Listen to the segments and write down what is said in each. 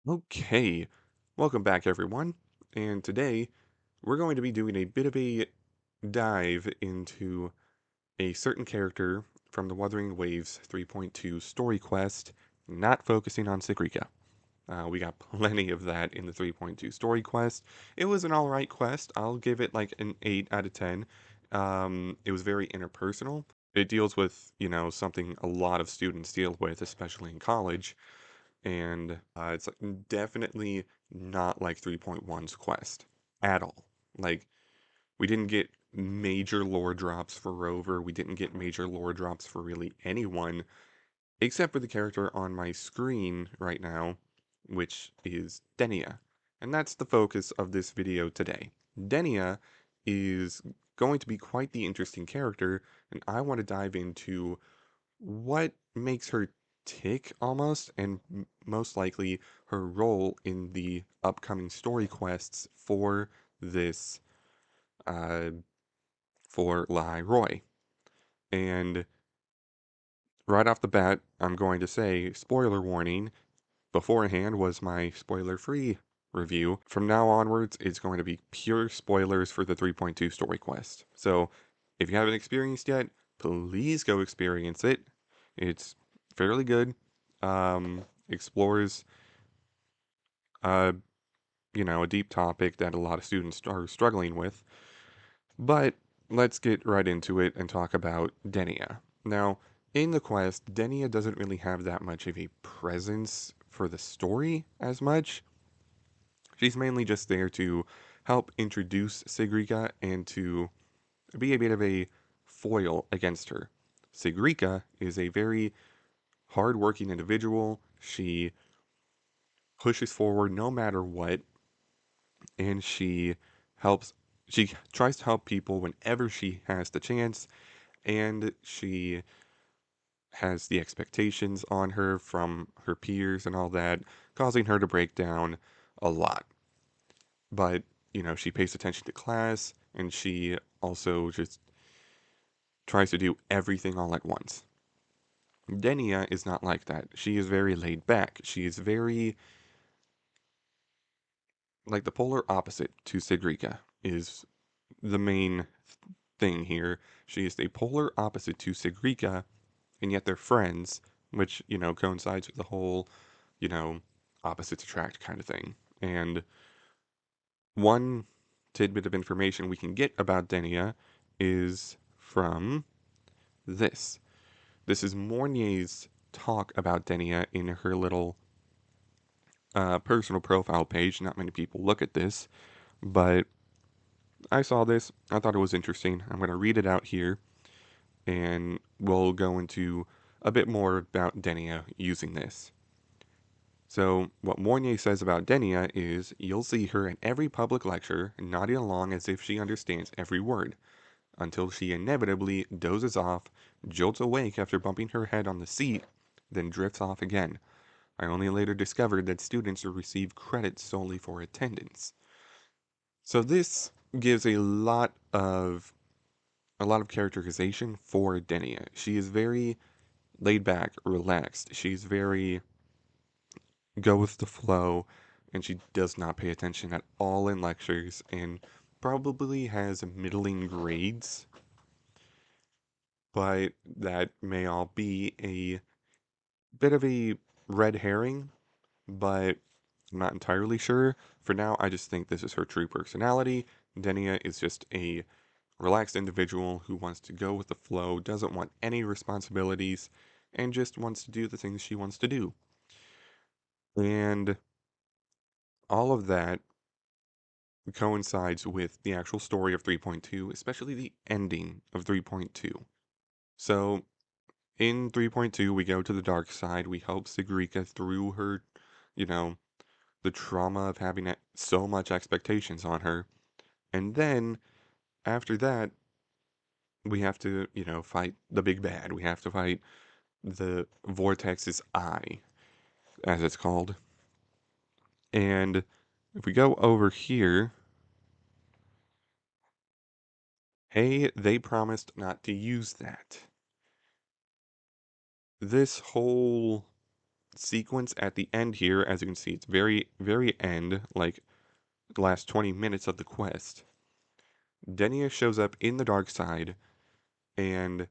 Okay, welcome back everyone. And today we're going to be doing a bit of a dive into a certain character from the Wuthering Waves 3.2 story quest, not focusing on Sigrika. We got plenty of that in the 3.2 story quest. It was an alright quest. I'll give it like an 8 out of 10. It was very interpersonal. It deals with, something a lot of students deal with, especially in college, and it's definitely not like 3.1's quest at all. Like, we didn't get major lore drops for Rover, we didn't get major lore drops for really anyone, except for the character on my screen right now, which is Denia. And that's the focus of this video today. Denia is going to be quite the interesting character, and I want to dive into what makes her tick almost, and most likely her role in the upcoming story quests for this, uh, for Lai Roy. And right off the bat, I'm going to say, spoiler warning, beforehand was my spoiler-free review. From now onwards, it's going to be pure spoilers for the 3.2 story quest. So, if you haven't experienced yet, please go experience it. It's fairly good. Explores, uh, a deep topic that a lot of students are struggling with. But let's get right into it and talk about Denia. Now, in the quest, Denia doesn't really have that much of a presence for the story as much. She's mainly just there to help introduce Sigrika and to be a bit of a foil against her. Sigrika is a very hardworking individual. She pushes forward no matter what, and helps she tries to help people whenever she has the chance, and she has the expectations on her from her peers and all that, causing her to break down a lot. But, she pays attention to class, and she also just tries to do everything all at once. Denia is not like that. She is very laid back. She is very like the polar opposite to Sigrika is the main thing here. She is the polar opposite to Sigrika, and yet they're friends, which, coincides with the whole, you know, opposites attract kind of thing. And one tidbit of information we can get about Denia is from this. This is Mornier's talk about Denia in her little personal profile page. Not many people look at this, but I saw this. I thought it was interesting. I'm going to read it out here, and we'll go into a bit more about Denia using this. So, what Moynier says about Denia is you'll see her in every public lecture, nodding along as if she understands every word, until she inevitably dozes off, jolts awake after bumping her head on the seat, then drifts off again. I only later discovered that students receive credit solely for attendance. So this gives a lot of characterization for Denia. She is very laid back, relaxed. She's very go with the flow, and she does not pay attention at all in lectures, and probably has middling grades, but that may all be a bit of a red herring, but I'm not entirely sure. For now, I just think this is her true personality. Denia is just a relaxed individual who wants to go with the flow, doesn't want any responsibilities, and just wants to do the things she wants to do. And all of that coincides with the actual story of 3.2, especially the ending of 3.2. So, in 3.2, we go to the dark side. We help Sigrika through her, you know, the trauma of having so much expectations on her. And then, after that, we have to, fight the big bad. We have to fight the Vortex's eye, as it's called. And if we go over here, hey, they promised not to use that. This whole sequence at the end here, as you can see, it's very, very end, like the last 20 minutes of the quest. Denia shows up in the dark side and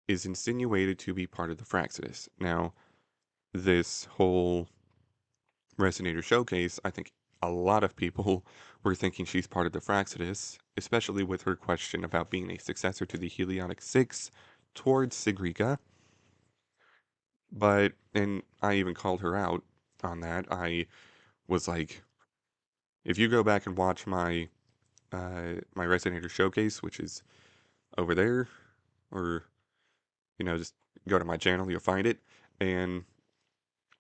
is insinuated to be part of the Fraxidus. Now, this whole Resonator showcase, I think a lot of people were thinking she's part of the Fraxidus, especially with her question about being a successor to the Helionic Six towards Sigrika. And I even called her out on that. I was like, if you go back and watch my Resonator showcase, which is over there, or just go to my channel, you'll find it, and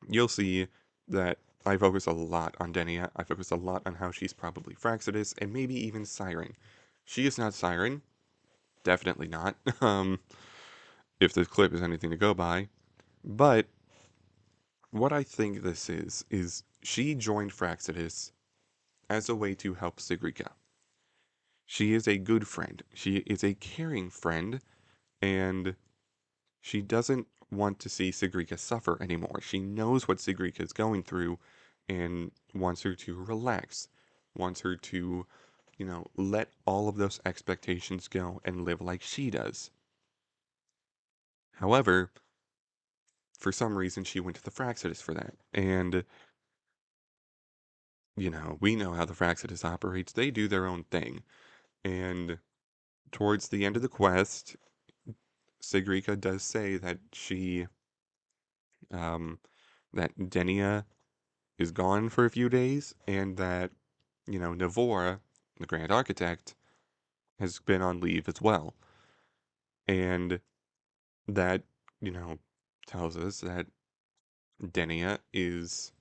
you'll see that I focus a lot on Denia. I focus a lot on how she's probably Fraxidus and maybe even Siren. She is not Siren, definitely not. If this clip is anything to go by, but what I think this is she joined Fraxidus as a way to help Sigrika. She is a good friend. She is a caring friend, and she doesn't want to see Sigrika suffer anymore. She knows what Sigrika is going through and wants her to relax, wants her to, let all of those expectations go and live like she does. However, for some reason, she went to the Fraxidus for that. And, we know how the Fraxidus operates. They do their own thing. And towards the end of the quest, Sigrika does say that um, that Denia is gone for a few days, and that, Navora, the Grand Architect, has been on leave as well. And that, you know, tells us that Denia is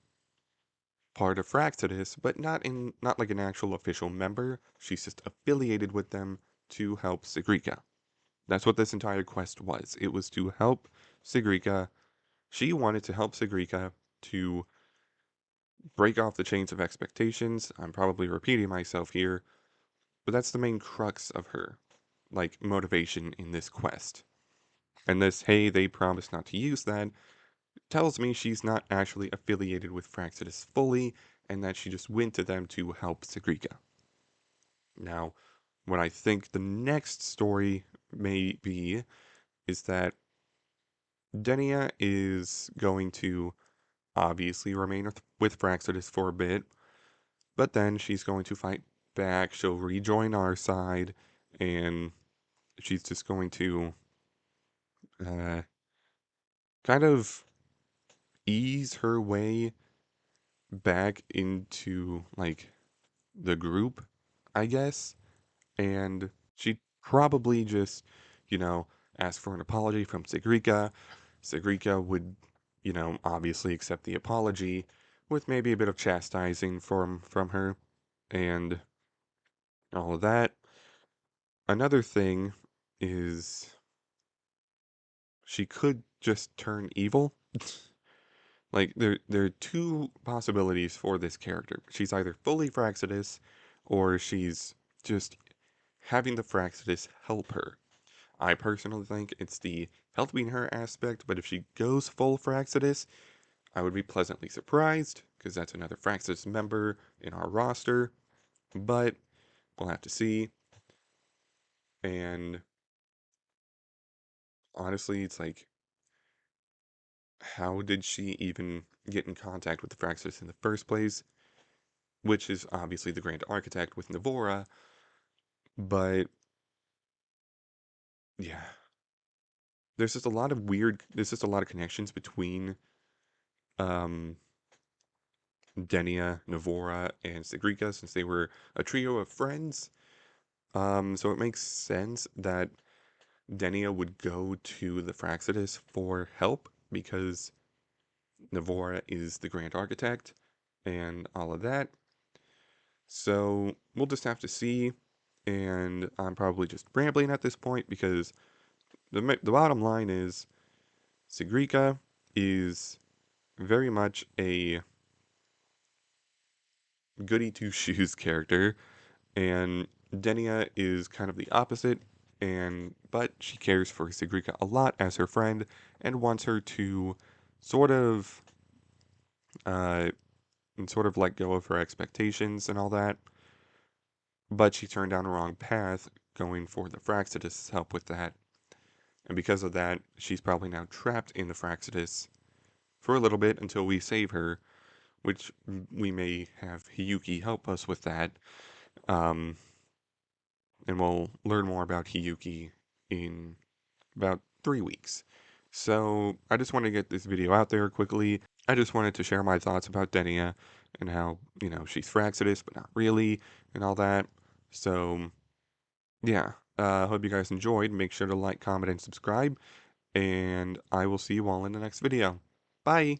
part of Fraxidus, but not like an actual official member. She's just affiliated with them to help Sigrika. That's what this entire quest was. It was to help Sigrika. She wanted to help Sigrika to break off the chains of expectations. I'm probably repeating myself here, but that's the main crux of her, like, motivation in this quest. And this, hey, they promised not to use that, tells me she's not actually affiliated with Fraxidus fully, and that she just went to them to help Sigrika. Now, what I think the next story may be is that Denia is going to obviously remain with Fraxidus for a bit, but then she's going to fight back. She'll rejoin our side, and she's just going to uh, kind of ease her way back into like the group, I guess. And she'd probably just, you know, ask for an apology from Sigrika. Sigrika would, obviously accept the apology with maybe a bit of chastising from her and all of that. Another thing is she could just turn evil. Like there are two possibilities for this character. She's either fully Fraxidus or she's just having the Fraxidus help her. I personally think it's the helping her aspect, but if she goes full Fraxidus, I would be pleasantly surprised because that's another Fraxidus member in our roster, but we'll have to see. And honestly, it's like, how did she even get in contact with the Fraxidus in the first place? Which is obviously the Grand Architect with Navora, but yeah, there's just a lot of connections between um, Denia, Navora, and Sigrika since they were a trio of friends. So it makes sense that Denia would go to the Fraxidus for help because Navora is the Grand Architect and all of that. So we'll just have to see. And I'm probably just rambling at this point because the bottom line is Sigrika is very much a goody two shoes character, and Denia is kind of the opposite. But she cares for Sigrika a lot as her friend and wants her to sort of, uh, and sort of let go of her expectations and all that, but she turned down a wrong path going for the Fraxidus' help with that. And because of that, she's probably now trapped in the Fraxidus for a little bit until we save her, which we may have Hiyuki help us with that. Um, and we'll learn more about Hiyuki in about 3 weeks. So I just want to get this video out there quickly. I just wanted to share my thoughts about Denia and how, she's Fraxidus, but not really, and all that. So, yeah, hope you guys enjoyed. Make sure to like, comment, and subscribe, and I will see you all in the next video. Bye!